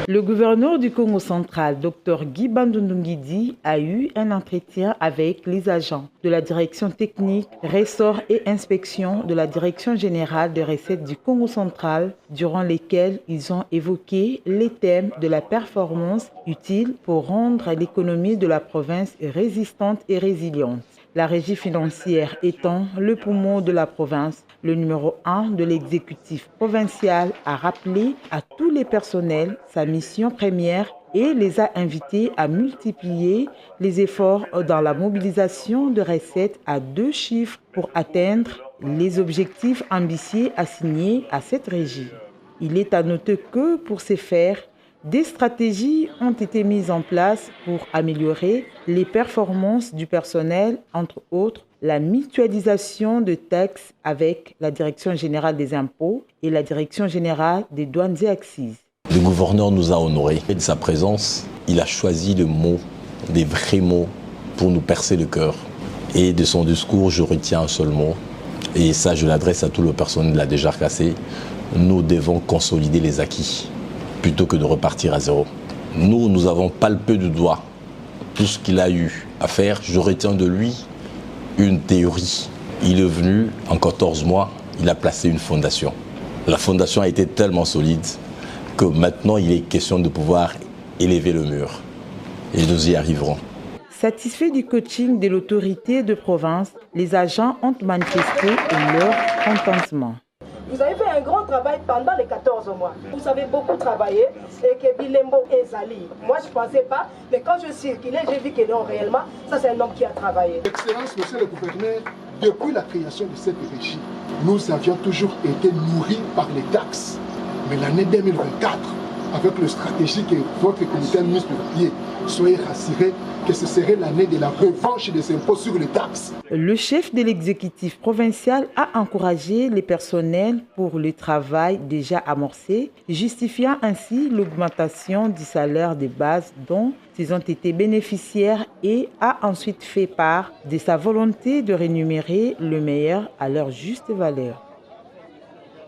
Le gouverneur du Congo central, Dr Guy Bandundu-Nguidi, a eu un entretien avec les agents de la direction technique, ressort et inspection de la direction générale des recettes du Congo central, durant lesquels ils ont évoqué les thèmes de la performance utile pour rendre l'économie de la province résistante et résiliente. La régie financière étant le poumon de la province, le numéro 1 de l'exécutif provincial a rappelé à tous les personnels sa mission première et les a invités à multiplier les efforts dans la mobilisation de recettes à 2 chiffres pour atteindre les objectifs ambitieux assignés à cette régie. Il est à noter que pour ce faire, des stratégies ont été mises en place pour améliorer les performances du personnel, entre autres la mutualisation de taxes avec la Direction générale des impôts et la Direction générale des douanes et accises. Le gouverneur nous a honorés de sa présence. Il a choisi le mot, des vrais mots, pour nous percer le cœur. Et de son discours, je retiens un seul mot. Et ça, je l'adresse à tout le personnel de la DGRCAC. Nous devons consolider les acquis plutôt que de repartir à zéro. Nous avons palpé du doigt tout ce qu'il a eu à faire. Je retiens de lui une théorie. Il est venu, en 14 mois, il a placé une fondation. La fondation a été tellement solide que maintenant, il est question de pouvoir élever le mur. Et nous y arriverons. Satisfaits du coaching de l'autorité de province, les agents ont manifesté leur contentement. Vous avez fait un grand travail pendant les 14 mois. Vous avez beaucoup travaillé et que Bilembo et Zali. Moi, je ne pensais pas, mais quand je circulais, j'ai vu que non, réellement, ça c'est un homme qui a travaillé. Excellence, monsieur le gouverneur, depuis la création de cette régie, nous avions toujours été nourris par les taxes. Mais l'année 2024, avec la stratégie que votre comité a mise sur pied, soyez rassurés que ce serait l'année de la revanche des impôts sur les taxes. Le chef de l'exécutif provincial a encouragé les personnels pour le travail déjà amorcé, justifiant ainsi l'augmentation du salaire de base dont ils ont été bénéficiaires et a ensuite fait part de sa volonté de rémunérer le meilleur à leur juste valeur.